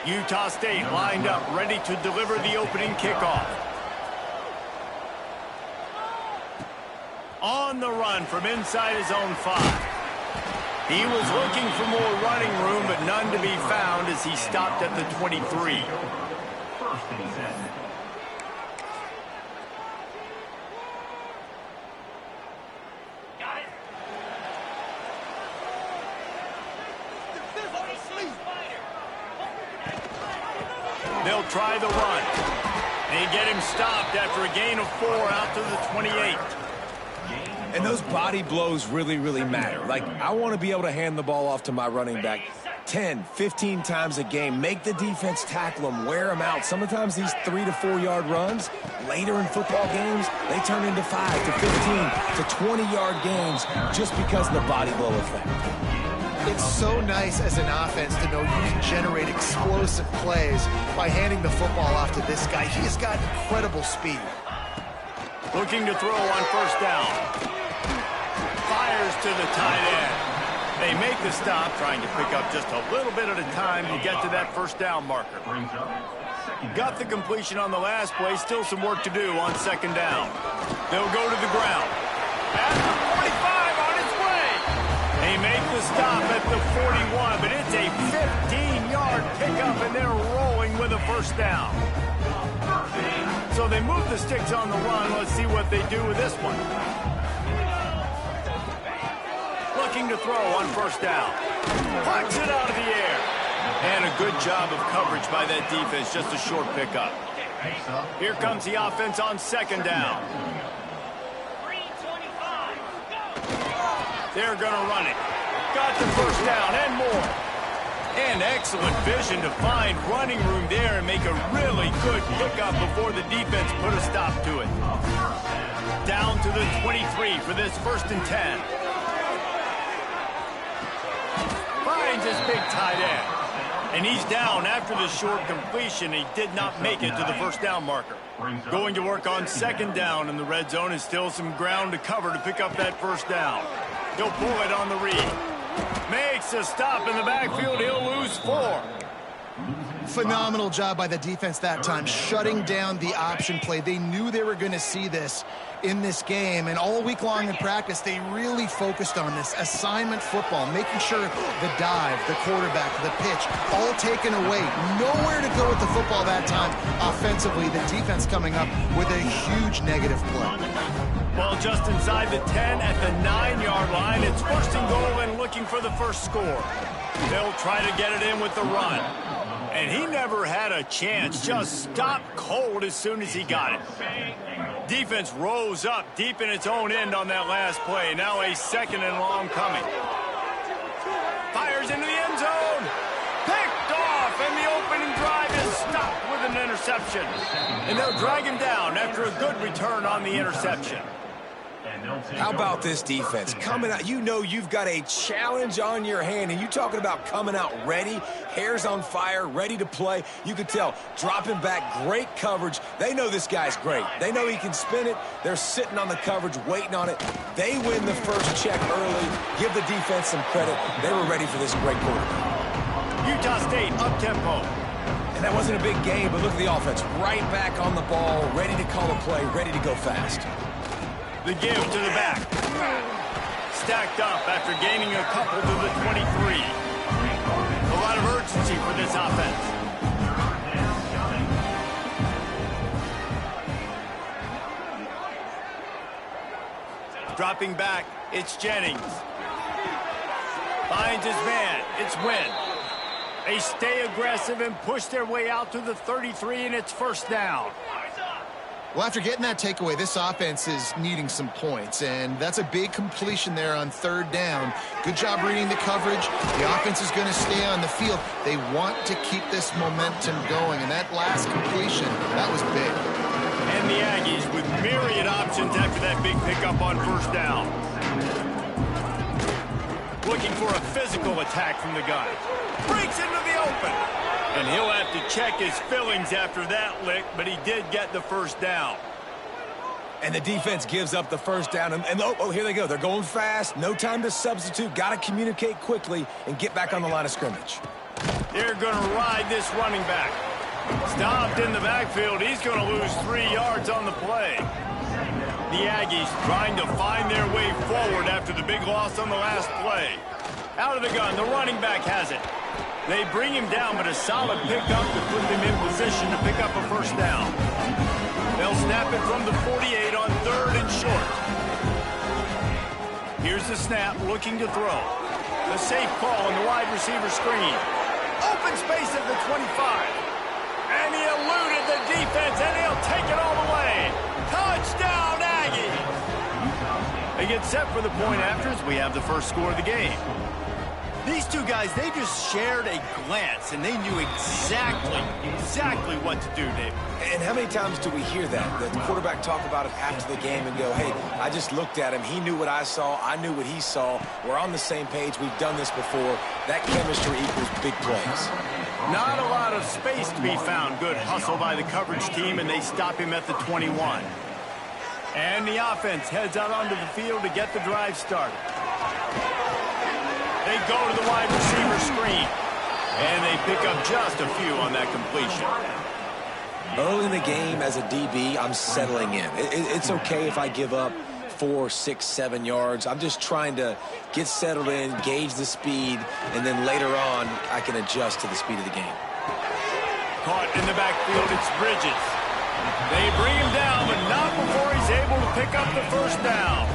Utah State lined up, ready to deliver the opening kickoff. On the run from inside his own 5. He was looking for more running room, but none to be found as he stopped at the 23. They'll try the run. They get him stopped after a gain of 4 out to the 28. And those body blows really, really matter. Like, I want to be able to hand the ball off to my running back 10, 15 times a game. Make the defense tackle him, wear him out. Sometimes these 3 to 4 yard runs, later in football games, they turn into 5 to 15 to 20-yard gains just because of the body blow effect. It's so nice as an offense to know you can generate explosive plays by handing the football off to this guy. He has got incredible speed. Looking to throw on first down. Fires to the tight end. They make the stop, trying to pick up just a little bit at a time to get to that first down marker. Got the completion on the last play. Still some work to do on second down. They'll go to the ground. At the 45 on its way. They make the stop at the 41, but it's a 15-yard pickup, and they're rolling with a first down. So they move the sticks on the run. Let's see what they do with this one. Looking to throw on first down. Plucks it out of the air. And a good job of coverage by that defense. Just a short pickup. Here comes the offense on second down. They're going to run it. Got the first down and more. And excellent vision to find running room there and make a really good pickup before the defense put a stop to it. Down to the 23 for this 1st and 10. Finds his big tight end. And he's down after the short completion. He did not make it to the first down marker. Going to work on second down in the red zone, and still some ground to cover to pick up that first down. He'll pull it on the read. Makes a stop in the backfield. He'll lose 4. Phenomenal job by the defense that time, shutting down the option play. They knew they were going to see this in this game, and all week long in practice, they really focused on this assignment football, making sure the dive, the quarterback, the pitch, all taken away. Nowhere to go with the football that time. Offensively, the defense coming up with a huge negative play. Well, just inside the 10 at the 9-yard line, it's 1st and goal and looking for the first score. They'll try to get it in with the run. And he never had a chance, just stopped cold as soon as he got it. Defense rose up deep in its own end on that last play. Now a 2nd and long coming. Fires into the end zone. Picked off, and the opening drive is stopped with an interception. And they'll drag him down after a good return on the interception. How about this defense? Coming out, you know you've got a challenge on your hand, and you talking about coming out ready, hairs on fire, ready to play. You could tell, dropping back, great coverage. They know this guy's great. They know he can spin it. They're sitting on the coverage, waiting on it. They win the first check early. Give the defense some credit. They were ready for this great quarterback. Utah State up-tempo. And that wasn't a big game, but look at the offense. Right back on the ball, ready to call a play, ready to go fast. The give to the back. Stacked up after gaining a couple to the 23. A lot of urgency for this offense. Dropping back, it's Jennings. Finds his man, it's Wynn. They stay aggressive and push their way out to the 33, and it's first down. Well, after getting that takeaway, this offense is needing some points, and that's a big completion there on 3rd down. Good job reading the coverage. The offense is going to stay on the field. They want to keep this momentum going, and that last completion, that was big. And the Aggies with myriad options after that big pickup on first down. Looking for a physical attack from the gun. Breaks into the open. And he'll have to check his fillings after that lick, but he did get the first down. And the defense gives up the first down. And oh, here they go. They're going fast. No time to substitute. Got to communicate quickly and get back on the line of scrimmage. They're going to ride this running back. Stopped in the backfield. He's going to lose 3 yards on the play. The Aggies trying to find their way forward after the big loss on the last play. Out of the gun, the running back has it. They bring him down, but a solid pickup to put them in position to pick up a first down. They'll snap it from the 48 on 3rd and short. Here's the snap, looking to throw. A safe call on the wide receiver screen. Open space at the 25. And he eluded the defense, and he'll take it all the way. Touchdown, Aggies! They get set for the point after as we have the first score of the game. These two guys, they just shared a glance, and they knew exactly what to do, David. And how many times do we hear that? The quarterback talk about it after the game and go, hey, I just looked at him. He knew what I saw. I knew what he saw. We're on the same page. We've done this before. That chemistry equals big plays. Not a lot of space to be found. Good hustle by the coverage team, and they stop him at the 21. And the offense heads out onto the field to get the drive started. They go to the wide receiver screen, and they pick up just a few on that completion. Early in the game as a DB, I'm settling in. It's okay if I give up 4, 6, 7 yards. I'm just trying to get settled in, gauge the speed, and then later on, I can adjust to the speed of the game. Caught in the backfield, it's Bridges. They bring him down, but not before he's able to pick up the first down.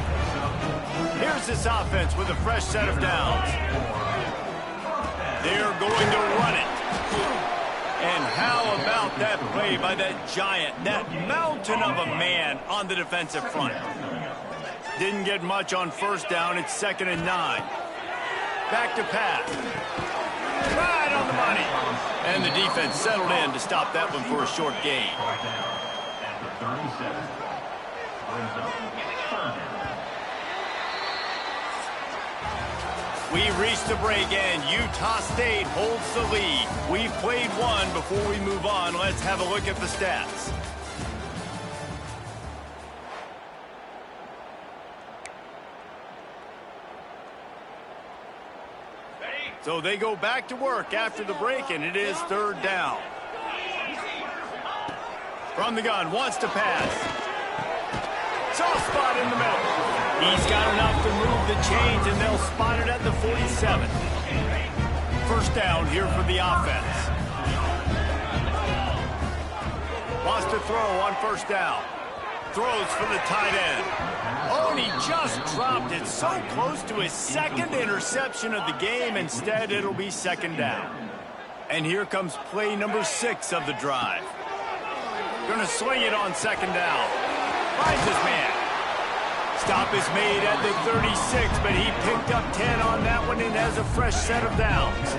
Here's this offense with a fresh set of downs. They're going to run it. And how about that play by that giant, that mountain of a man on the defensive front? Didn't get much on first down. It's 2nd and 9. Back to pass. Right on the money. And the defense settled in to stop that one for a short gain. We reach the break, and Utah State holds the lead. We've played one. Before we move on, let's have a look at the stats. So they go back to work after the break, and it is 3rd down. From the gun, wants to pass. Soft spot in the middle. He's got enough to move the chains, and they'll spot it at the 47. First down here for the offense. Wants to throw on first down. Throws for the tight end. Oh, and he just dropped it so close to his 2nd interception of the game. Instead, it'll be 2nd down. And here comes play number 6 of the drive. Gonna swing it on 2nd down. Finds his man. Stop is made at the 36, but he picked up 10 on that one and has a fresh set of downs.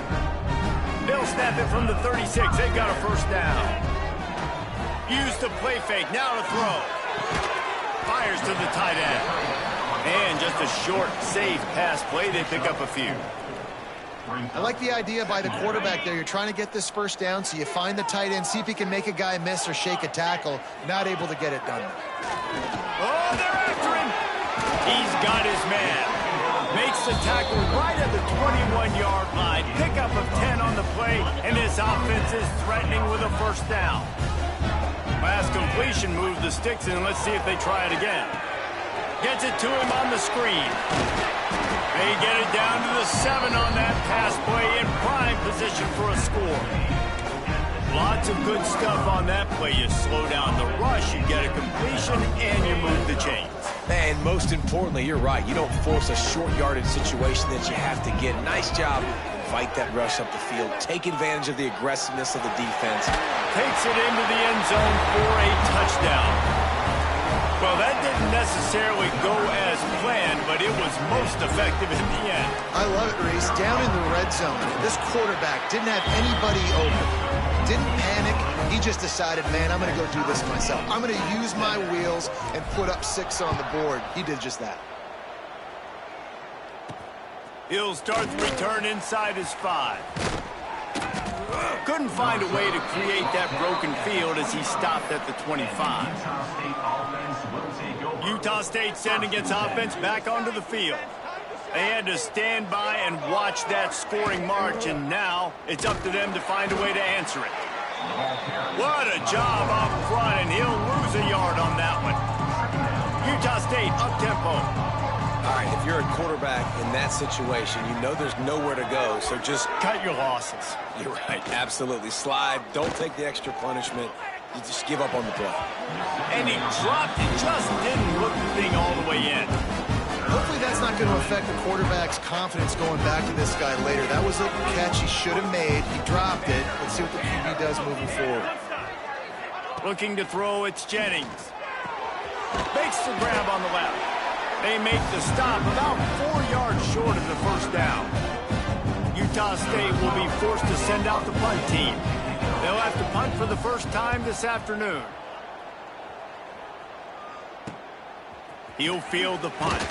They'll snap it from the 36. They've got a first down. Used the play fake. Now to throw. Fires to the tight end. And just a short, safe pass play. They pick up a few. I like the idea by the quarterback there. You're trying to get this first down, so you find the tight end, see if he can make a guy miss or shake a tackle. Not able to get it done. Oh, they're after him. He's got his man. Makes the tackle right at the 21-yard line. Pickup of 10 on the play, and his offense is threatening with a first down. Last completion moved the sticks in. Let's see if they try it again. Gets it to him on the screen. They get it down to the 7 on that pass play in prime position for a score. Lots of good stuff on that play. You slow down the rush, you get a completion, and you move the chains. And most importantly, you're right. You don't force a short yardage situation that you have to get. Nice job. Fight that rush up the field. Take advantage of the aggressiveness of the defense. Takes it into the end zone for a touchdown. Well, that didn't necessarily go as planned, but it was most effective in the end. I love it, Reese. Down in the red zone, this quarterback didn't have anybody open. Didn't panic. He just decided, man, I'm going to go do this myself. I'm going to use my wheels and put up 6 on the board. He did just that. He'll start the return inside his 5. Couldn't find a way to create that broken field as he stopped at the 25. Utah State sending its offense back onto the field. They had to stand by and watch that scoring march, and now it's up to them to find a way to answer it. What a job up front, and he'll lose a yard on that one. Utah State up-tempo. All right, if you're a quarterback in that situation, you know there's nowhere to go, so just cut your losses. You're right, absolutely. Slide, don't take the extra punishment. You just give up on the play. And he dropped it, just didn't look the thing all the way in. Hopefully that's not going to affect the quarterback's confidence going back to this guy later. That was a catch he should have made. He dropped it. Let's see what the QB does moving forward. Looking to throw, it's Jennings. Makes the grab on the left. They make the stop about 4 yards short of the first down. Utah State will be forced to send out the punt team. They'll have to punt for the first time this afternoon. He'll field the punt.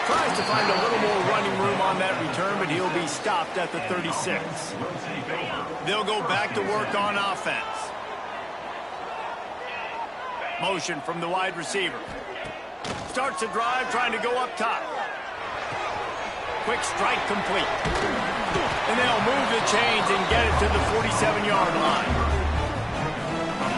Tries to find a little more running room on that return, but he'll be stopped at the 36. They'll go back to work on offense. Motion from the wide receiver. Starts a drive trying to go up top. Quick strike complete. And they'll move the chains and get it to the 47-yard line.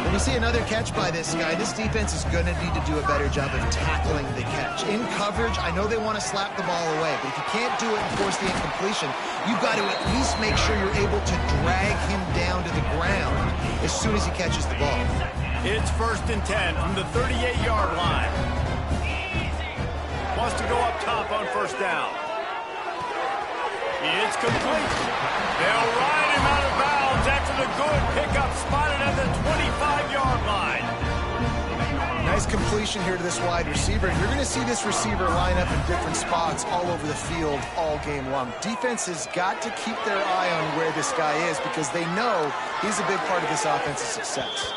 When we see another catch by this guy, this defense is going to need to do a better job of tackling the catch. In coverage, I know they want to slap the ball away, but if you can't do it and force the incompletion, you've got to at least make sure you're able to drag him down to the ground as soon as he catches the ball. It's 1st and 10 from the 38-yard line. Wants to go up top on first down. It's complete. They'll ride him out of bounds after the good pickup spotted at the 25-yard line. Nice completion here to this wide receiver. You're going to see this receiver line up in different spots all over the field all game long. Defense has got to keep their eye on where this guy is because they know he's a big part of this offense's success.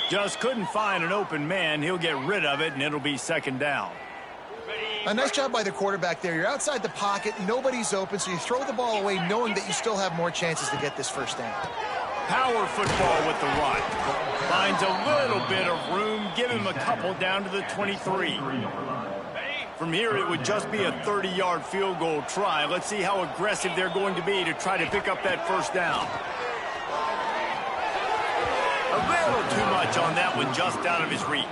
Just couldn't find an open man. He'll get rid of it, and it'll be 2nd down. A nice job by the quarterback there. You're outside the pocket, nobody's open, so you throw the ball away knowing that you still have more chances to get this first down. Power football with the run. Finds a little bit of room, give him a couple down to the 23. From here, it would just be a 30-yard field goal try. Let's see how aggressive they're going to be to try to pick up that first down. A little too much on that one, just out of his reach.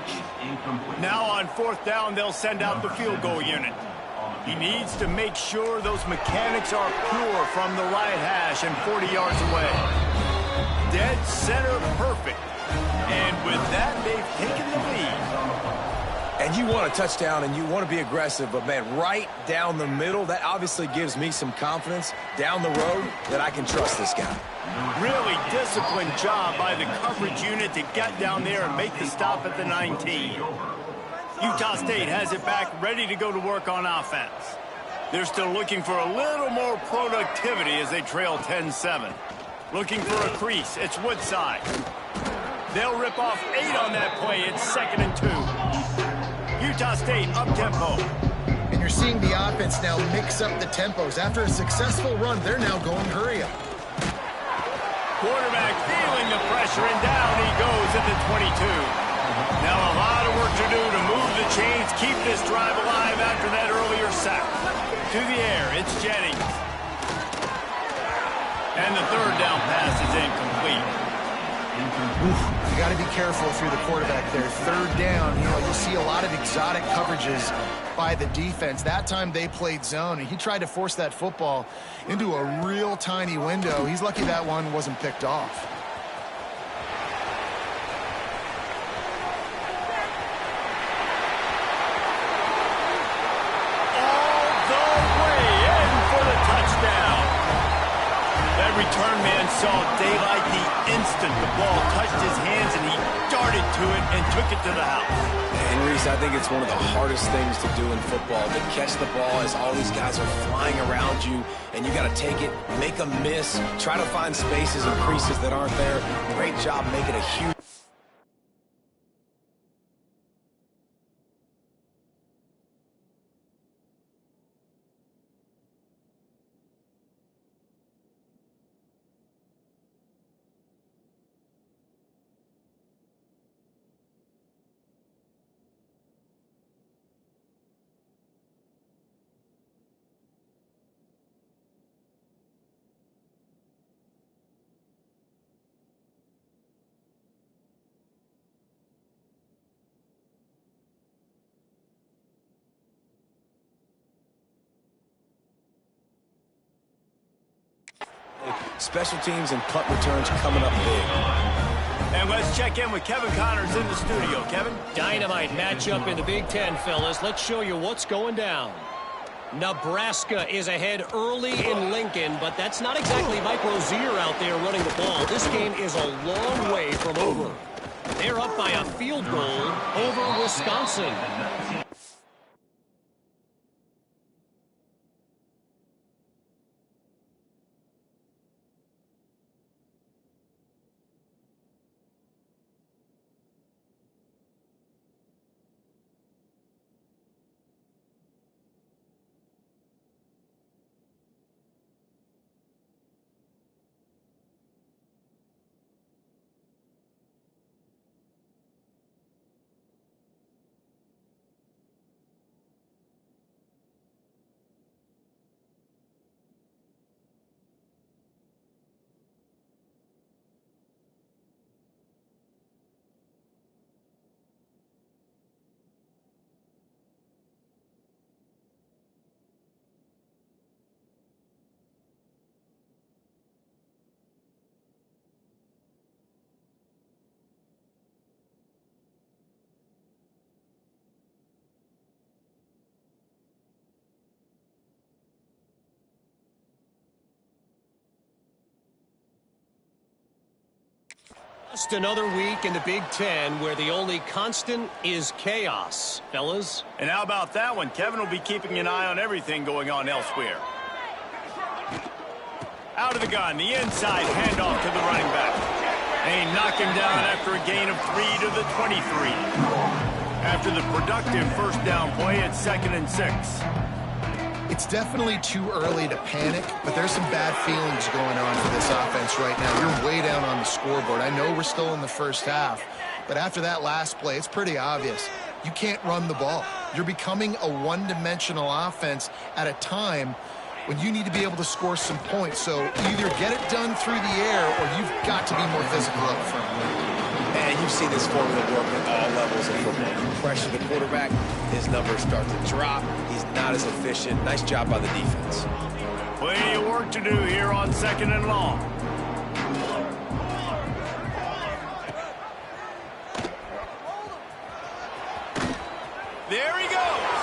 Now on 4th down, they'll send out the field goal unit. He needs to make sure those mechanics are pure from the right hash and 40 yards away. Dead center perfect. And with that, they've taken the lead. And you want a touchdown and you want to be aggressive, but man, right down the middle, that obviously gives me some confidence down the road that I can trust this guy. Really disciplined job by the coverage unit to get down there and make the stop at the 19. Utah State has it back, ready to go to work on offense. They're still looking for a little more productivity as they trail 10-7. Looking for a crease, it's Woodside. They'll rip off 8 on that play, it's 2nd and 2. Utah State up-tempo. And you're seeing the offense now mix up the tempos. After a successful run, they're now going hurry up. Quarterback feeling the pressure, and down he goes at the 22. Now a lot of work to do to move the chains, keep this drive alive after that earlier sack. To the air, it's Jennings. And the 3rd down pass is incomplete. You got to be careful if you're the quarterback there. 3rd down, you see a lot of exotic coverages by the defense. That time they played zone, and he tried to force that football into a real tiny window. He's lucky that one wasn't picked off. Return man saw daylight the instant the ball touched his hands, and he darted to it and took it to the house. And Reese, I think it's one of the hardest things to do in football, to catch the ball as all these guys are flying around you, and you got to take it, make a miss, try to find spaces and creases that aren't there. Great job making a huge Special teams and punt returns coming up big. And let's check in with Kevin Connors in the studio. Kevin? Dynamite matchup in the Big Ten, fellas. Let's show you what's going down. Nebraska is ahead early in Lincoln, but that's not exactly Mike Rozier out there running the ball. This game is a long way from over. They're up by a field goal over Wisconsin. Just another week in the Big Ten where the only constant is chaos, fellas. And how about that one? Kevin will be keeping an eye on everything going on elsewhere. Out of the gun, the inside handoff to the running back. And he knocked him down after a gain of 3 to the 23. After the productive first down play at 2nd and 6. It's definitely too early to panic, but there's some bad feelings going on for this offense right now. You're way down on the scoreboard. I know we're still in the first half, but after that last play, it's pretty obvious. You can't run the ball. You're becoming a one-dimensional offense at a time when you need to be able to score some points. So either get it done through the air or you've got to be more physical up front. And you've seen this formula work at all levels of football. You pressure the quarterback, his numbers start to drop. He's not as efficient. Nice job by the defense. Plenty of work to do here on 2nd and long. There he goes.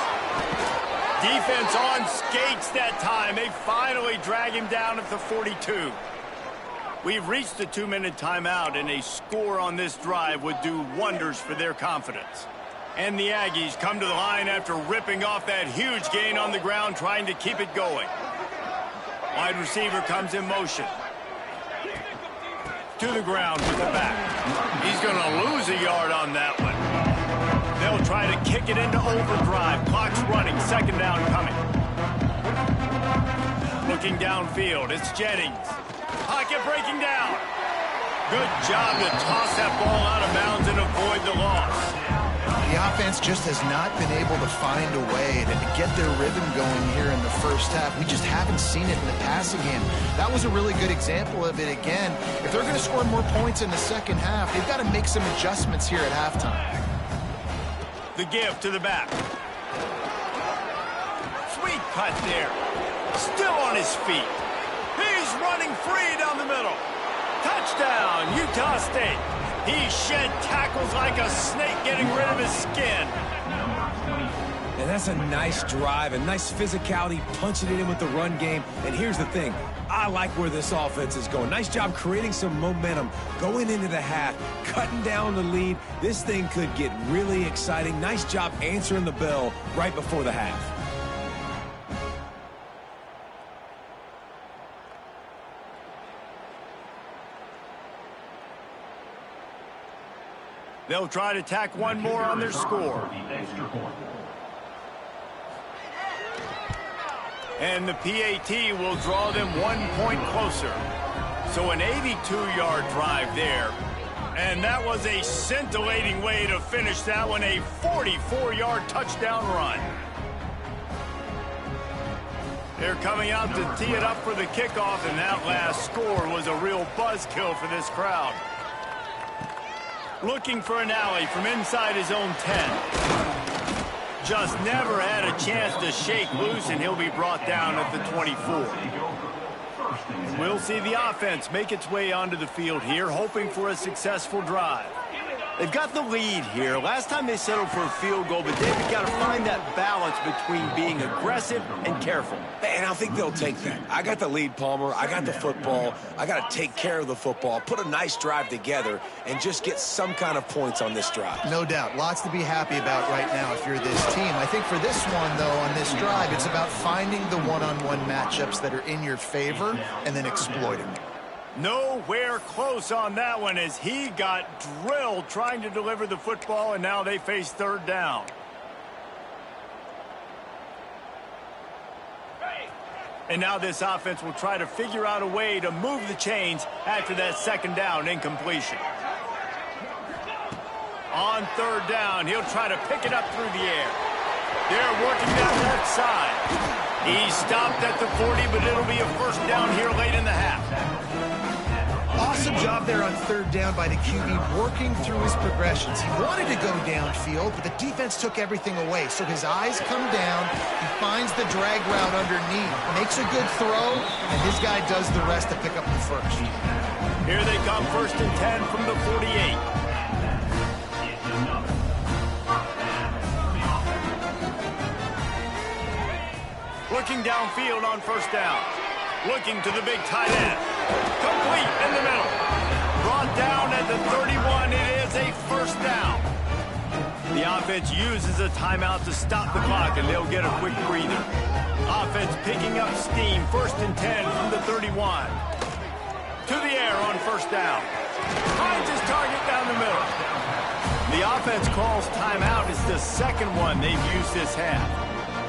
Defense on skates that time. They finally drag him down at the 42. We've reached the 2-minute timeout, and a score on this drive would do wonders for their confidence. And the Aggies come to the line after ripping off that huge gain on the ground, trying to keep it going. Wide receiver comes in motion. To the ground with the back. He's going to lose a yard on that one. They'll try to kick it into overdrive. Clock's running. 2nd down coming. Looking downfield, it's Jennings. Pocket breaking down. Good job to toss that ball out of bounds and avoid the loss. The offense just has not been able to find a way to get their rhythm going here in the first half. We just haven't seen it in the passing game. That was a really good example of it again. If they're going to score more points in the second half, they've got to make some adjustments here at halftime. The give to the back. Sweet cut there. Still on his feet. He's running free down the middle. Touchdown, Utah State. He shed tackles like a snake, getting rid of his skin. And that's a nice drive, a nice physicality, punching it in with the run game. And here's the thing. I like where this offense is going. Nice job creating some momentum, going into the half, cutting down the lead. This thing could get really exciting. Nice job answering the bell right before the half. They'll try to tack one more on their score. And the PAT will draw them 1 point closer. So an 82-yard drive there. And that was a scintillating way to finish that one, a 44-yard touchdown run. They're coming out to tee it up for the kickoff, and that last score was a real buzzkill for this crowd. Looking for an alley from inside his own 10. Just never had a chance to shake loose, and he'll be brought down at the 24. We'll see the offense make its way onto the field here, hoping for a successful drive. They've got the lead here. Last time they settled for a field goal, but they've got to find that balance between being aggressive and careful. And I think they'll take that. I got the lead, Palmer. I got the football. I got to take care of the football, put a nice drive together, and just get some kind of points on this drive. No doubt. Lots to be happy about right now if you're this team. I think for this one, though, on this drive, it's about finding the one-on-one matchups that are in your favor and then exploiting them. Nowhere close on that one as he got drilled trying to deliver the football, and now they face third down. And now this offense will try to figure out a way to move the chains after that second down incompletion. On third down, he'll try to pick it up through the air. They're working that left side. He stopped at the 40, but it'll be a first down here late in the half. Awesome job there on third down by the QB, working through his progressions. He wanted to go downfield, but the defense took everything away. So his eyes come down, he finds the drag route underneath, makes a good throw, and his guy does the rest to pick up the first. Here they come, 1st and 10 from the 48. Looking downfield on first down. Looking to the big tight end. Complete in the middle. Brought down at the 31. It is a first down. The offense uses a timeout to stop the clock, and they'll get a quick breather. Offense picking up steam. 1st and 10 from the 31. To the air on first down. Finds his target down the middle. The offense calls timeout. It's the second one they've used this half.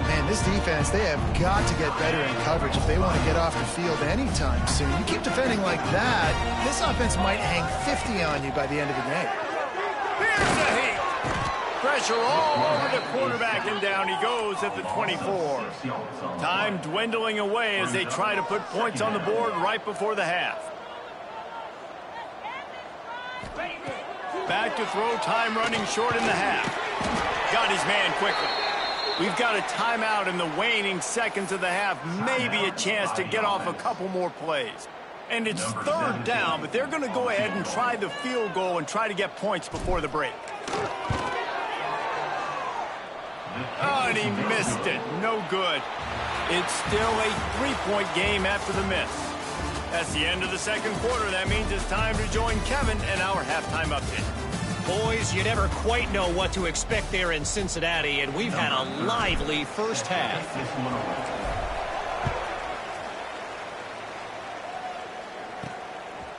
Man, this defense, they have got to get better in coverage if they want to get off the field anytime soon. You keep defending like that, this offense might hang 50 on you by the end of the game. Here's the heat. Pressure all over the quarterback, and down he goes at the 24. Time dwindling away as they try to put points on the board right before the half. Back to throw, time running short in the half. Got his man quickly. We've got a timeout in the waning seconds of the half. Maybe a chance to get off a couple more plays. And it's third down, but they're going to go ahead and try the field goal and try to get points before the break. Oh, and he missed it. No good. It's still a three-point game after the miss. That's the end of the second quarter. That means it's time to join Kevin and our halftime update. Boys, you never quite know what to expect there in Cincinnati, and we've had a lively first half.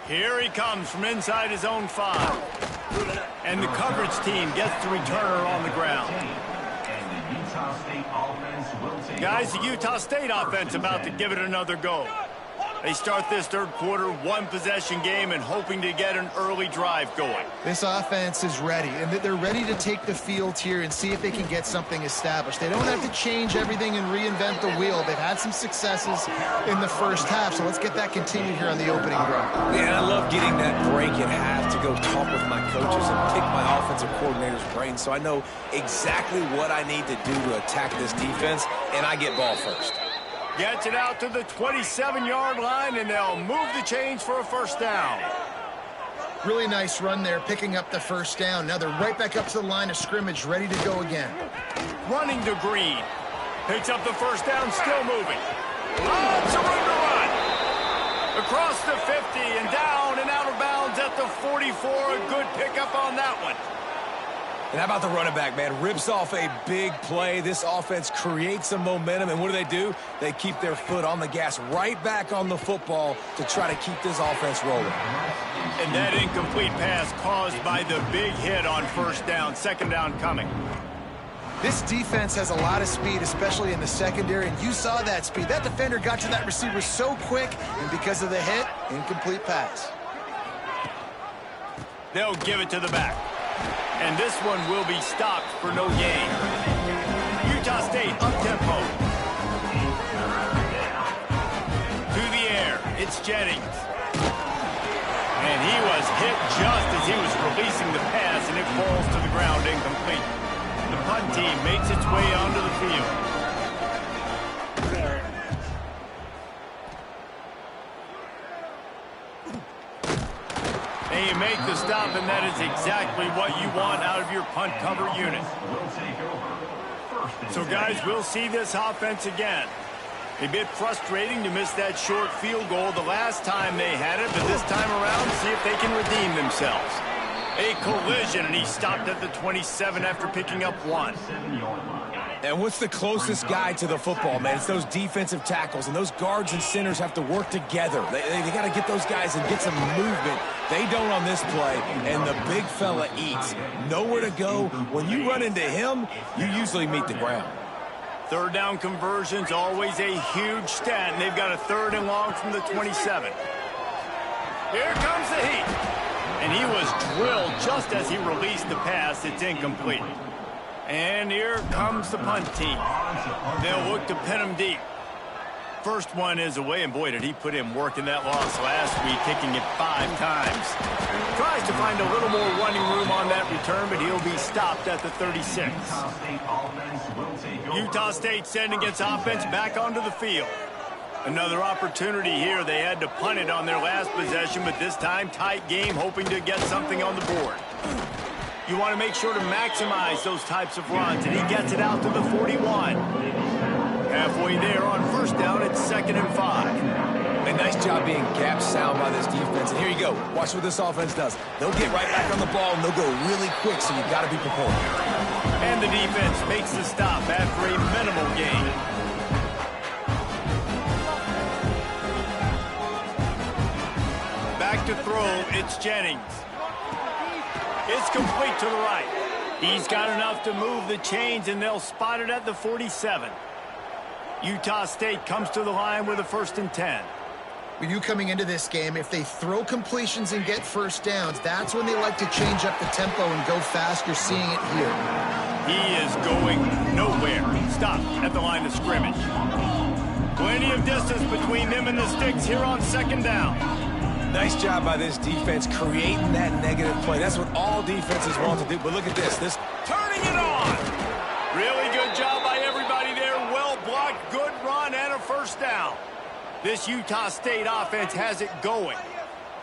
Here he comes from inside his own 5. And the coverage team gets the returner on the ground. Guys, the Utah State offense about to give it another go. They start this third quarter, one-possession game, and hoping to get an early drive going. This offense is ready, and they're ready to take the field here and see if they can get something established. They don't have to change everything and reinvent the wheel. They've had some successes in the first half, so let's get that continued here on the opening drive. Man, I love getting that break at half to go talk with my coaches and pick my offensive coordinator's brain so I know exactly what I need to do to attack this defense, and I get ball first. Gets it out to the 27-yard line, and they'll move the chains for a first down. Really nice run there, picking up the first down. Now they're right back up to the line of scrimmage, ready to go again. Running to Green. Picks up the first down, still moving. Oh, it's a run to run. Across the 50 and down and out of bounds at the 44. A good pickup on that one. And how about the running back, man? Rips off a big play. This offense creates some momentum, and what do? They keep their foot on the gas right back on the football to try to keep this offense rolling. And that incomplete pass caused by the big hit on first down. Second down coming. This defense has a lot of speed, especially in the secondary, and you saw that speed. That defender got to that receiver so quick, and because of the hit, incomplete pass. They'll give it to the back. And this one will be stopped for no gain. Utah State up-tempo. To the air, it's Jennings. And he was hit just as he was releasing the pass, and it falls to the ground incomplete. The punt team makes its way onto the field. And you make the stop, and that is exactly what you want out of your punt cover unit. So, guys, we'll see this offense again. A bit frustrating to miss that short field goal the last time they had it, but this time around, see if they can redeem themselves. A collision, and he stopped at the 27 after picking up 1. And what's the closest guy to the football, man? It's those defensive tackles, and those guards and centers have to work together. They got to get those guys and get some movement. They don't on this play, and the big fella eats. Nowhere to go. When you run into him, you usually meet the ground. Third down conversion's always a huge stat, and they've got a 3rd and long from the 27. Here comes the heat. And he was drilled just as he released the pass. It's incomplete. And here comes the punt team. They'll look to pin him deep. First one is away, and boy, did he put in work in that loss last week, kicking it 5 times. Tries to find a little more running room on that return, but he'll be stopped at the 36. Utah State sending its offense back onto the field. Another opportunity here. They had to punt it on their last possession, but this time tight game, hoping to get something on the board. You want to make sure to maximize those types of runs, and he gets it out to the 41. Halfway there on first down, it's 2nd and 5. A nice job being gap sound by this defense. And here you go. Watch what this offense does. They'll get right back on the ball, and they'll go really quick, so you've got to be prepared. And the defense makes the stop after a minimal gain. Back to throw, it's Jennings. It's complete to the right. He's got enough to move the chains, and they'll spot it at the 47. Utah State comes to the line with a 1st and 10. When you coming into this game, if they throw completions and get first downs, that's when they like to change up the tempo and go fast. You're seeing it here. He is going nowhere. Stop at the line of scrimmage. Plenty of distance between them and the sticks here on 2nd down. Nice job by this defense creating that negative play. That's what all defenses want to do. But look at this. Turning it on. Really good job by everybody there. Well blocked, good run, and a 1st down. This Utah State offense has it going.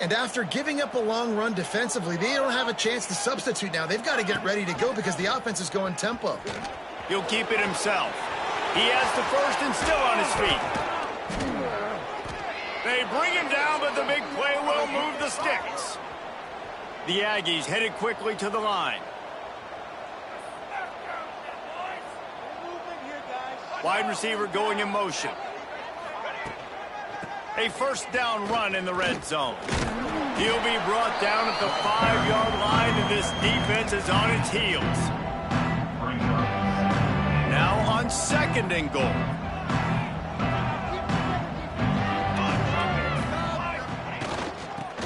And after giving up a long run defensively, they don't have a chance to substitute now. They've got to get ready to go because the offense is going tempo. He'll keep it himself. He has the 1st and still on his feet. They bring him down, but the big play will move the sticks. The Aggies headed quickly to the line. Wide receiver going in motion. A 1st down run in the red zone. He'll be brought down at the 5-yard line, and this defense is on its heels. Now on 2nd and goal.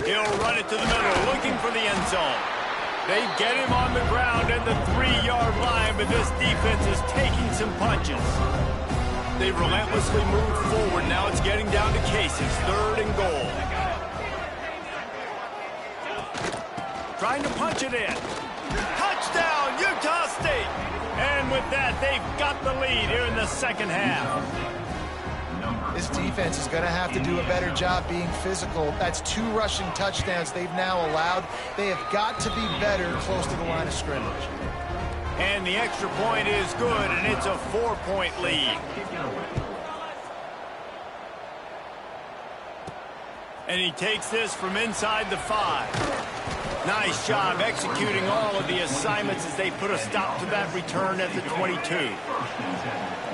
He'll run it to the middle, looking for the end zone. They get him on the ground at the 3-yard line, but this defense is taking some punches. They've relentlessly moved forward. Now it's getting down to cases. 3rd and goal. Trying to punch it in. Touchdown, Utah State! And with that, they've got the lead here in the 2nd half. This defense is going to have to do a better job being physical. That's 2 rushing touchdowns they've now allowed. They have got to be better close to the line of scrimmage. And the extra point is good, and it's a 4-point lead. And he takes this from inside the 5. Nice job executing all of the assignments as they put a stop to that return at the 22.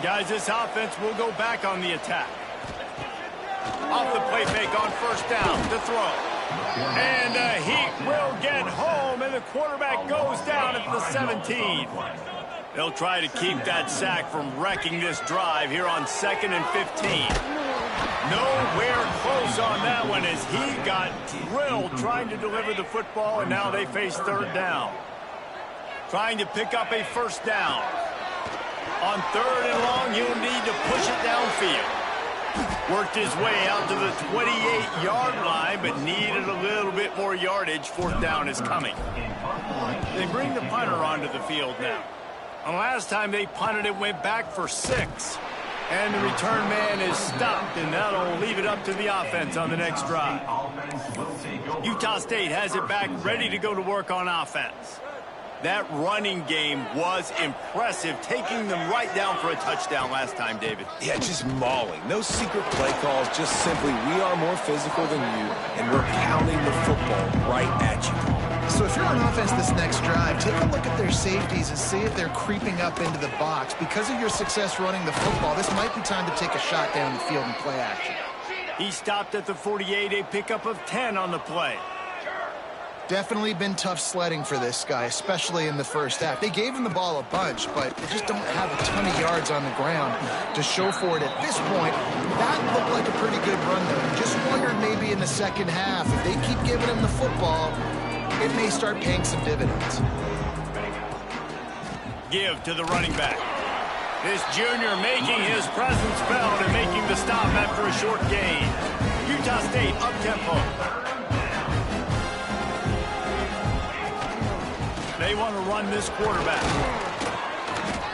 Guys, this offense will go back on the attack. Off the play fake on 1st down to throw. And Heat will get home, and the quarterback goes down at the 17. They'll try to keep that sack from wrecking this drive here on 2nd and 15. Nowhere close on that one as he got drilled trying to deliver the football, and now they face 3rd down. Trying to pick up a 1st down. On 3rd and long, he'll need to push it downfield. Worked his way out to the 28-yard line, but needed a little bit more yardage. 4th down is coming. They bring the punter onto the field now. And last time they punted, it went back for 6. And the return man is stopped, and that'll leave it up to the offense on the next drive. Utah State has it back, ready to go to work on offense. That running game was impressive, taking them right down for a touchdown last time, David. Yeah, just mauling. No secret play calls, just simply we are more physical than you, and we're pounding the football right at you. So if you're on offense this next drive, take a look at their safeties and see if they're creeping up into the box. Because of your success running the football, this might be time to take a shot down the field and play action. He stopped at the 48, a pickup of 10 on the play. Definitely been tough sledding for this guy, especially in the first half. They gave him the ball a bunch, but they just don't have a ton of yards on the ground to show for it at this point. That looked like a pretty good run, though. Just wondered maybe in the second half, if they keep giving him the football, it may start paying some dividends. Give to the running back. This junior making his presence felt and making the stop after a short gain. Utah State up-tempo. They want to run this quarterback.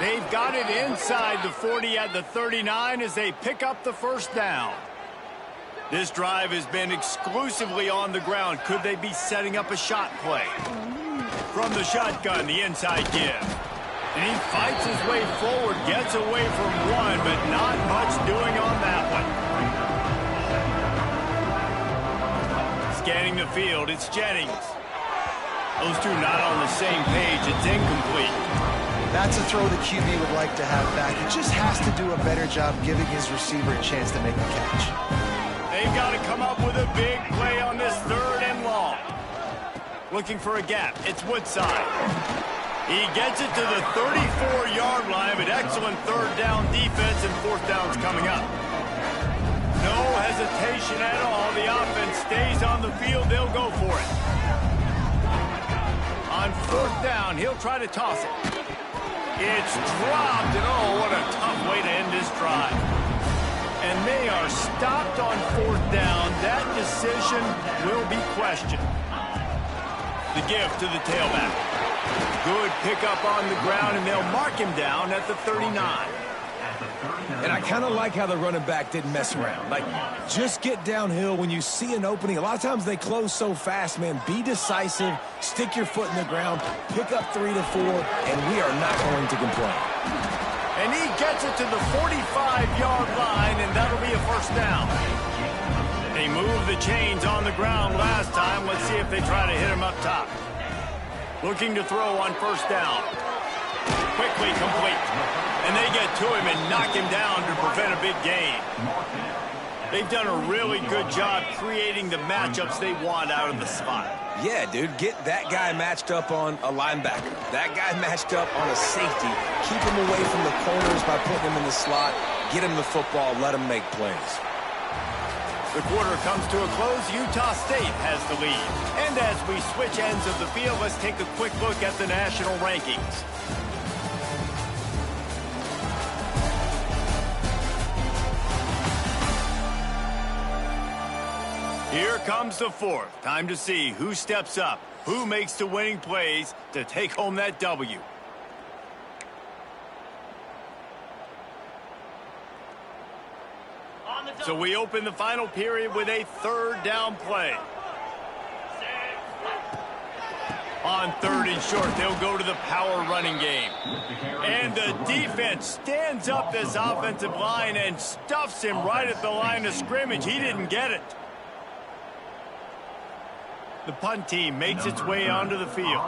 They've got it inside the 40 at the 39 as they pick up the first down. This drive has been exclusively on the ground. Could they be setting up a shot play? From the shotgun, the inside give. And he fights his way forward, gets away from one, but not much doing on that one. Scanning the field, it's Jennings. Those two not on the same page. It's incomplete. That's a throw the QB would like to have back. He just has to do a better job giving his receiver a chance to make the catch. They've got to come up with a big play on this 3rd and long. Looking for a gap. It's Woodside. He gets it to the 34-yard line, but excellent 3rd down defense, and 4th down's coming up. No hesitation at all. The offense stays on the field. They'll go for it. On 4th down, he'll try to toss it. It's dropped, and oh, what a tough way to end this drive. And they are stopped on 4th down. That decision will be questioned. The give to the tailback. Good pickup on the ground, and they'll mark him down at the 39. And I kind of like how the running back didn't mess around. Like, just get downhill when you see an opening. A lot of times they close so fast, man. Be decisive, stick your foot in the ground, pick up 3 to 4, and we are not going to complain. And he gets it to the 45-yard line, and that'll be a 1st down. They moved the chains on the ground last time. Let's see if they try to hit him up top. Looking to throw on 1st down. Quickly complete. And they get to him and knock him down to prevent a big gain. They've done a really good job creating the matchups they want out of the slot. Yeah, dude, get that guy matched up on a linebacker. That guy matched up on a safety. Keep him away from the corners by putting him in the slot. Get him the football, let him make plays. The quarter comes to a close. Utah State has the lead. And as we switch ends of the field, let's take a quick look at the national rankings. Here comes the 4th. Time to see who steps up, who makes the winning plays to take home that W. So we open the final period with a 3rd down play. On 3rd and short, they'll go to the power running game. And the defense stands up this offensive line and stuffs him right at the line of scrimmage. He didn't get it. The punt team makes its way onto the field.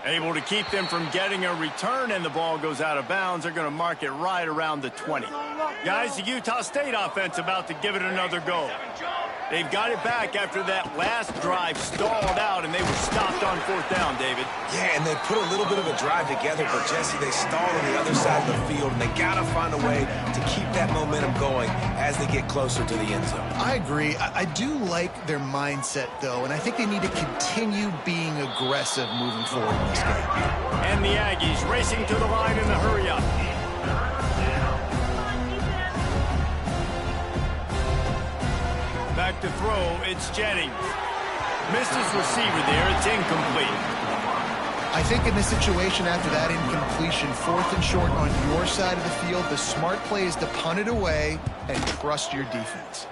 Able to keep them from getting a return, and the ball goes out of bounds. They're going to mark it right around the 20. Guys, the Utah State offense about to give it another go. They've got it back after that last drive stalled out, and they were stopped on 4th down, David. Yeah, and they put a little bit of a drive together, but, Jesse, they stalled on the other side of the field, and they got to find a way to keep that momentum going as they get closer to the end zone. I agree. I do like their mindset, though, and I think they need to continue being aggressive moving forward in this game. And the Aggies racing to the line in the hurry-up. Back to throw, it's Jennings. Missed his receiver there, it's incomplete. I think in this situation after that incompletion, 4th and short on your side of the field, the smart play is to punt it away and trust your defense.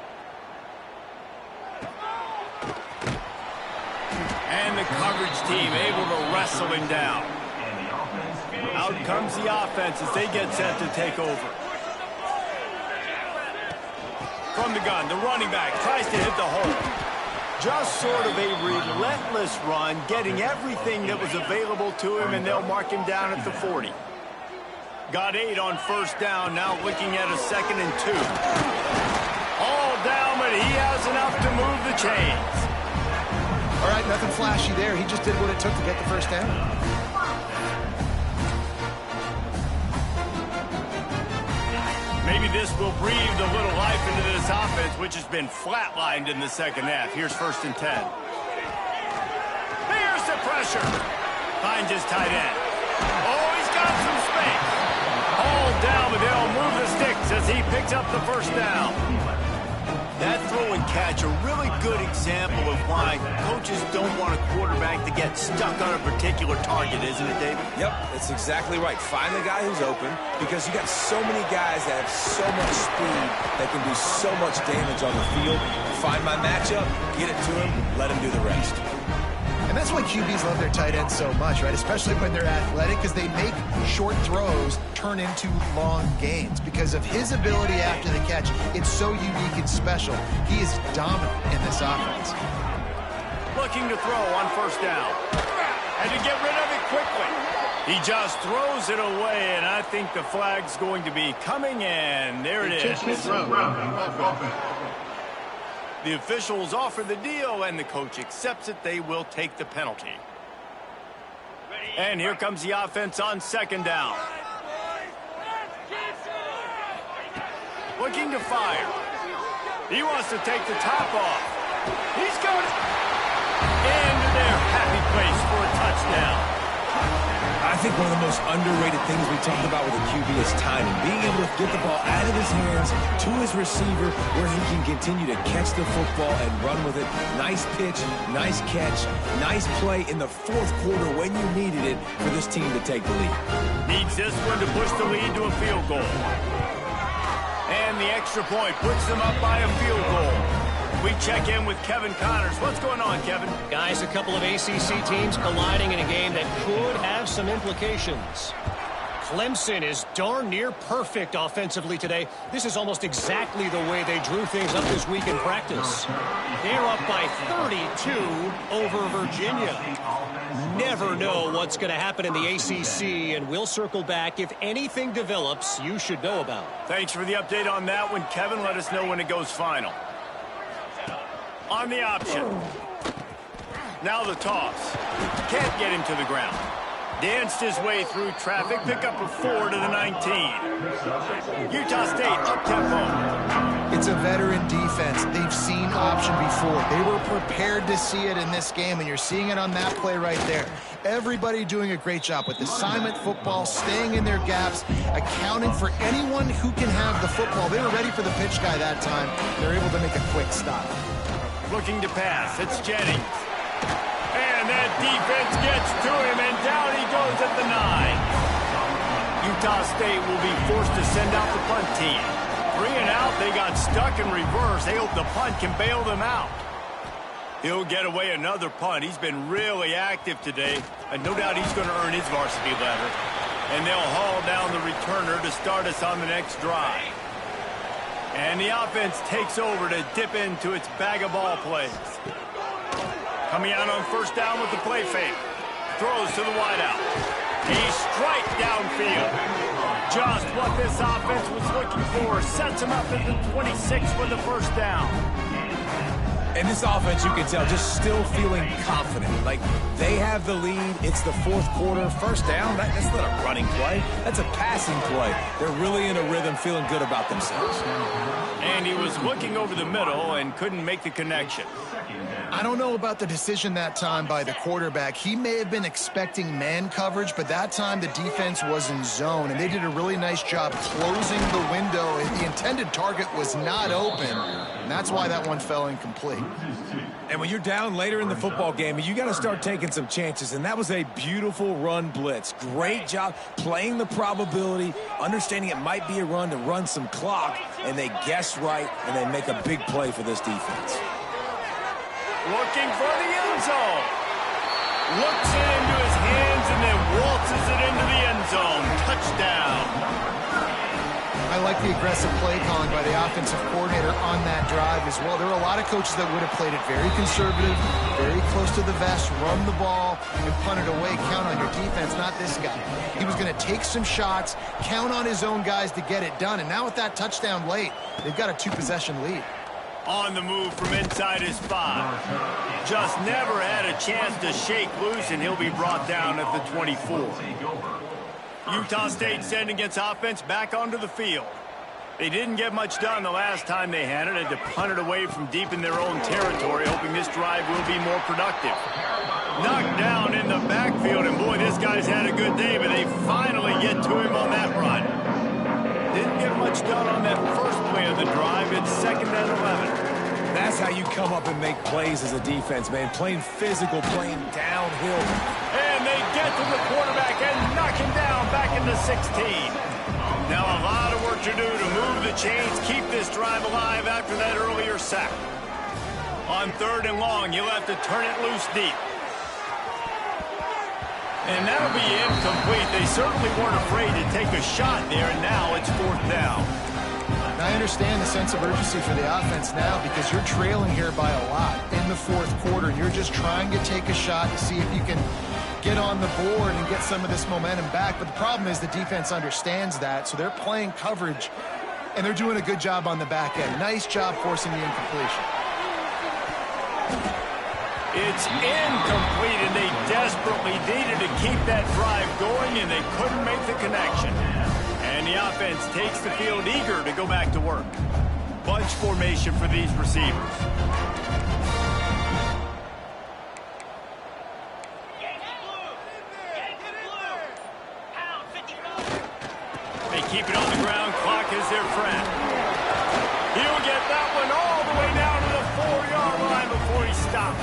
And the coverage team able to wrestle him down. Out comes the offense as they get set to take over. From the gun, the running back tries to hit the hole. Just sort of a relentless run, getting everything that was available to him, and they'll mark him down at the 40. Got 8 on first down, now looking at a 2nd and 2. All down, but he has enough to move the chains. All right, nothing flashy there. He just did what it took to get the first down. Maybe this will breathe a little life into this offense, which has been flatlined in the second half. Here's 1st and 10. Here's the pressure. Finds his tight end. Oh, he's got some space. All down, but they'll move the sticks as he picks up the first down. That throw and catch, a really good example of why coaches don't want a quarterback to get stuck on a particular target, isn't it, David? Yep, that's exactly right. Find the guy who's open, because you got so many guys that have so much speed that can do so much damage on the field. Find my matchup, get it to him, let him do the rest. And that's why QBs love their tight ends so much, right? Especially when they're athletic, because they make short throws turn into long gains. Because of his ability after the catch, it's so unique and special. He is dominant in this offense. Looking to throw on first down. And to get rid of it quickly. He just throws it away, and I think the flag's going to be coming in. There it is. The officials offer the deal, and the coach accepts it. They will take the penalty. And here comes the offense on 2nd down. Looking to fire. He wants to take the top off. He's going into their happy place for a touchdown. I think one of the most underrated things we talked about with a QB is timing. Being able to get the ball out of his hands to his receiver where he can continue to catch the football and run with it. Nice pitch, nice catch, nice play in the 4th quarter when you needed it for this team to take the lead. Needs this one to push the lead to a field goal. And the extra point puts them up by a field goal. We check in with Kevin Connors. What's going on, Kevin? Guys, a couple of ACC teams colliding in a game that could have some implications. Clemson is darn near perfect offensively today. This is almost exactly the way they drew things up this week in practice. They're up by 32 over Virginia. Never know what's going to happen in the ACC, and we'll circle back. If anything develops, you should know about. Thanks for the update on that one, Kevin. Let us know when it goes final. On the option. Now the toss. Can't get him to the ground. Danced his way through traffic. Pick up a 4 to the 19. Utah State up-tempo. It's a veteran defense. They've seen option before. They were prepared to see it in this game, and you're seeing it on that play right there. Everybody doing a great job with assignment football, staying in their gaps, accounting for anyone who can have the football. They were ready for the pitch guy that time. They're able to make a quick stop. Looking to pass. It's Jennings. And that defense gets to him, and down he goes at the 9. Utah State will be forced to send out the punt team. 3 and out, they got stuck in reverse. They hope the punt can bail them out. He'll get away another punt. He's been really active today, and no doubt he's going to earn his varsity letter. And they'll haul down the returner to start us on the next drive. And the offense takes over to dip into its bag of ball plays. Coming out on first down with the play fake. Throws to the wideout. He strike downfield. Just what this offense was looking for. Sets him up at the 26 for the first down. And this offense, you can tell, just still feeling confident. Like, they have the lead. It's the 4th quarter. First down, that's not a running play. That's a passing play. They're really in a rhythm, feeling good about themselves. And he was looking over the middle and couldn't make the connection. I don't know about the decision that time by the quarterback. He may have been expecting man coverage, but that time the defense was in zone, and they did a really nice job closing the window. The intended target was not open, and that's why that one fell incomplete. And when you're down later in the football game, you got to start taking some chances, and that was a beautiful run blitz. Great job playing the probability, understanding it might be a run to run some clock, and they guessed right, and they make a big play for this defense. Looking for the end zone. Looks it into his hands and then waltzes it into the end zone. Touchdown. I like the aggressive play calling by the offensive coordinator on that drive as well. There were a lot of coaches that would have played it very conservative, very close to the vest, run the ball, and punt it away, count on your defense, not this guy. He was going to take some shots, count on his own guys to get it done, and now with that touchdown late, they've got a 2-possession lead. On the move from inside his 5. Just never had a chance to shake loose, and he'll be brought down at the 24. Utah State sending its offense back onto the field. They didn't get much done the last time they had it. Had to punt it away from deep in their own territory, hoping this drive will be more productive. Knocked down in the backfield, and boy, this guy's had a good day, but they finally get to him on that run. Didn't get much done on that first play of the drive. It's 2nd and 11. That's how you come up and make plays as a defense, man. Playing physical, playing downhill. And they get to the quarterback and knock him down back into 16. Now a lot of work to do to move the chains, keep this drive alive after that earlier sack. On 3rd and long, you'll have to turn it loose deep. And that'll be incomplete. They certainly weren't afraid to take a shot there, and now it's 4th down. I understand the sense of urgency for the offense now because you're trailing here by a lot in the 4th quarter. You're just trying to take a shot to see if you can get on the board and get some of this momentum back. But the problem is the defense understands that, so they're playing coverage, and they're doing a good job on the back end. Nice job forcing the incompletion. It's incomplete, and they desperately needed to keep that drive going, and they couldn't make the connection. And the offense takes the field eager to go back to work. Bunch formation for these receivers. They keep it on the ground. Clock is their friend. He'll get that one all the way down to the 4-yard line before he stops.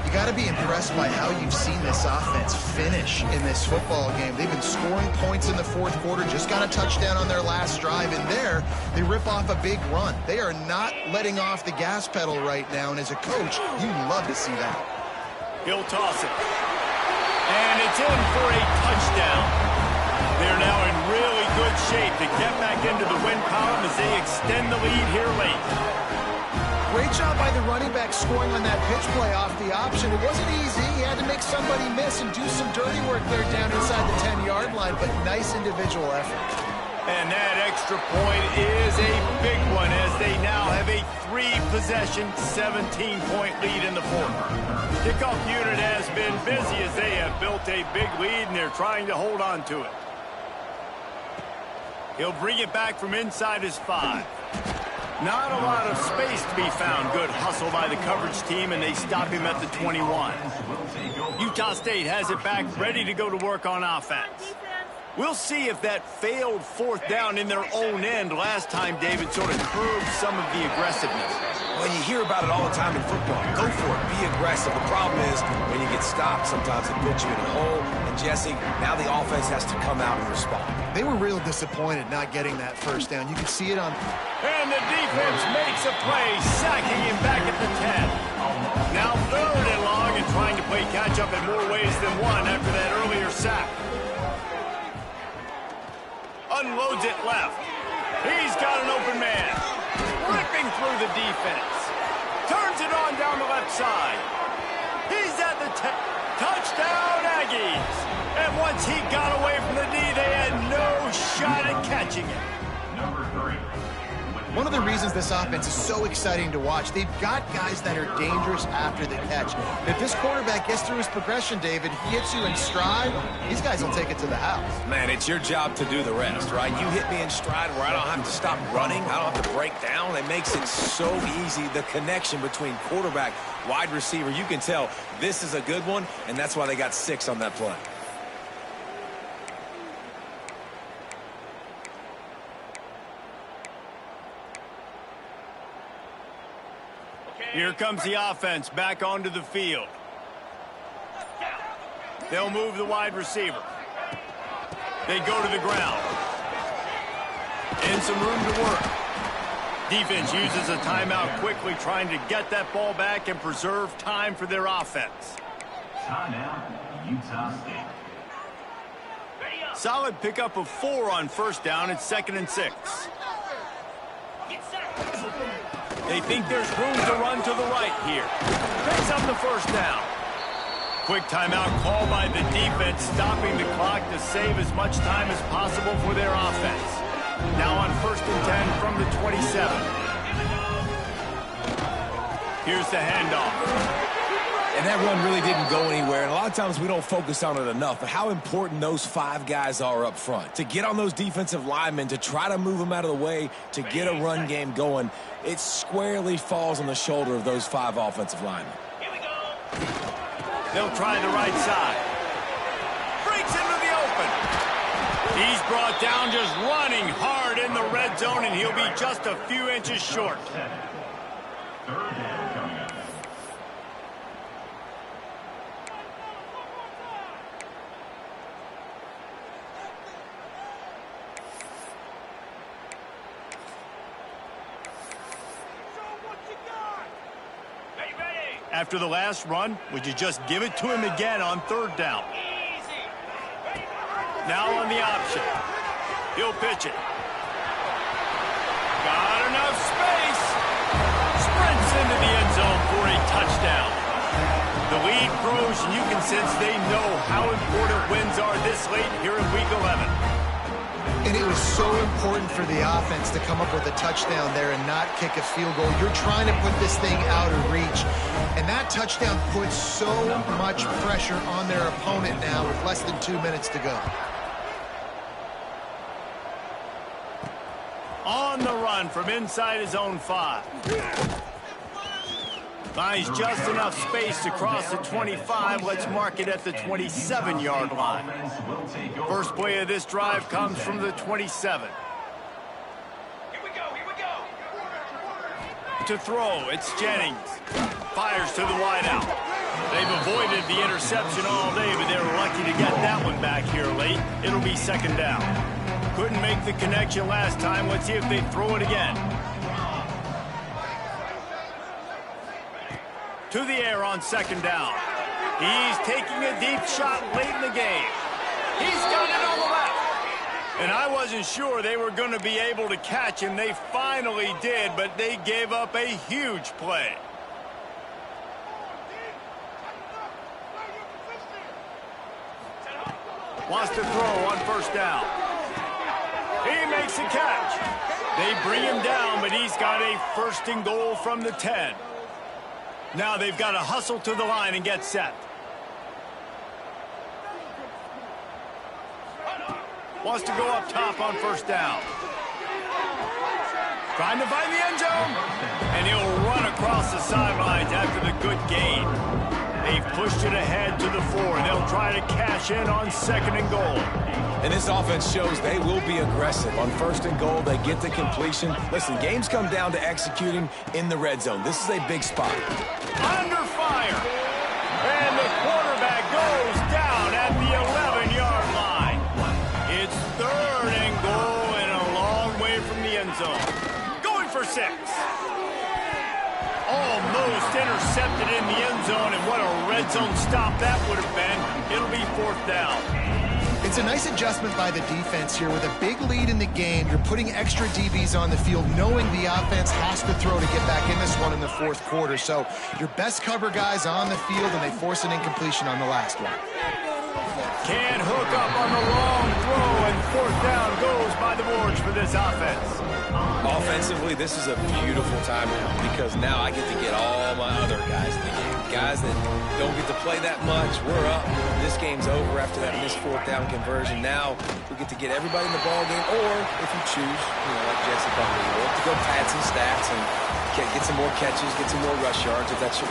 You got to be impressed by how you've seen this offense finish in this football game. They've been scoring points in the 4th quarter, just got a touchdown on their last drive, and there they rip off a big run. They are not letting off the gas pedal right now, and as a coach, you love to see that. He'll toss it. And it's in for a touchdown. They're now in really good shape to get back into the win column as they extend the lead here late. Great job by the running back scoring on that pitch play off the option. It wasn't easy. He had to make somebody miss and do some dirty work there down inside the 10-yard line, but nice individual effort. And that extra point is a big one as they now have a 3-possession, 17-point lead in the 4th. Kickoff unit has been busy as they have built a big lead, and they're trying to hold on to it. He'll bring it back from inside his 5. Not a lot of space to be found. Good hustle by the coverage team, and they stop him at the 21. Utah State has it back, ready to go to work on offense. We'll see if that failed 4th down in their own end last time, David, sort of curbed some of the aggressiveness. Well, you hear about it all the time in football. Go for it. Be aggressive. The problem is when you get stopped, sometimes it puts you in a hole. And, Jesse, now the offense has to come out and respond. They were real disappointed not getting that 1st down. You could see it on... And the defense makes a play, sacking him back at the 10. Now 3rd and long and trying to play catch-up in more ways than one after that earlier sack. Unloads it left. He's got an open man. Ripping through the defense. Turns it on down the left side. He's at the 10. Touchdown, Aggies. And once he got away from the D, they had no shot at catching it. One of the reasons this offense is so exciting to watch, they've got guys that are dangerous after the catch. If this quarterback gets through his progression, David, he hits you in stride, these guys will take it to the house. Man, it's your job to do the rest, right? You hit me in stride where I don't have to stop running. I don't have to break down. It makes it so easy, the connection between quarterback, wide receiver. You can tell this is a good one, and that's why they got 6 on that play. Here comes the offense back onto the field. They'll move the wide receiver. They go to the ground. And some room to work. Defense uses a timeout quickly, trying to get that ball back and preserve time for their offense. Timeout, Utah State. Solid pickup of 4 on first down. It's 2nd and 6. They think there's room to run to the right here. Picks up the first down. Quick timeout call by the defense, stopping the clock to save as much time as possible for their offense. Now on 1st and 10 from the 27. Here's the handoff. And that run really didn't go anywhere, and a lot of times we don't focus on it enough, but how important those 5 guys are up front. To get on those defensive linemen, to try to move them out of the way, to get a run game going, it squarely falls on the shoulder of those 5 offensive linemen. Here we go. They'll try the right side. Breaks into the open. He's brought down just running hard in the red zone, and he'll be just a few inches short. 3rd down coming up. After the last run, would you just give it to him again on 3rd down? Now on the option. He'll pitch it. Got enough space. Sprints into the end zone for a touchdown. The lead grows, and you can sense they know how important wins are this late here in Week 11. And it was so important for the offense to come up with a touchdown there and not kick a field goal. You're trying to put this thing out of reach. And that touchdown puts so much pressure on their opponent now with less than 2 minutes to go. On the run from inside his own 5. Finds just enough space to cross the 25. Let's mark it at the 27-yard line. First play of this drive comes from the 27. Here we go. To throw, it's Jennings. Fires to the wideout. They've avoided the interception all day, but they were lucky to get that one back here late. It'll be 2nd down. Couldn't make the connection last time. Let's see if they throw it again. To the air on 2nd down. He's taking a deep shot late in the game. He's got it on the left. And I wasn't sure they were going to be able to catch him. They finally did, but they gave up a huge play. Wants to throw on 1st down. He makes a catch. They bring him down, but he's got a 1st and goal from the 10. Now they've got to hustle to the line and get set. Wants to go up top on 1st down. Trying to find the end zone. And he'll run across the sidelines after the good gain. They've pushed it ahead to the 4. They'll try to cash in on 2nd and goal. And this offense shows they will be aggressive. On 1st and goal, they get the completion. Listen, games come down to executing in the red zone. This is a big spot. Under fire. And the quarterback goes down at the 11-yard line. It's 3rd and goal and a long way from the end zone. Going for 6. Almost intercepted in the end zone, and what a red zone stop that would have been. It'll be 4th down. It's a nice adjustment by the defense here. With a big lead in the game, you're putting extra DBs on the field, knowing the offense has to throw to get back in this one in the 4th quarter. So your best cover guys on the field, and they force an incompletion on the last one. Can't hook up on the long throw, and fourth down goes by the boards for this offense. Offensively, this is a beautiful time now because now I get to get all my other guys in the game. Guys that don't get to play that much, we're up. This game's over after that missed fourth down conversion. Now we get to get everybody in the ball game, or if you choose, like Jesse probably will, to go pad some stats and get some more catches, get some more rush yards if that's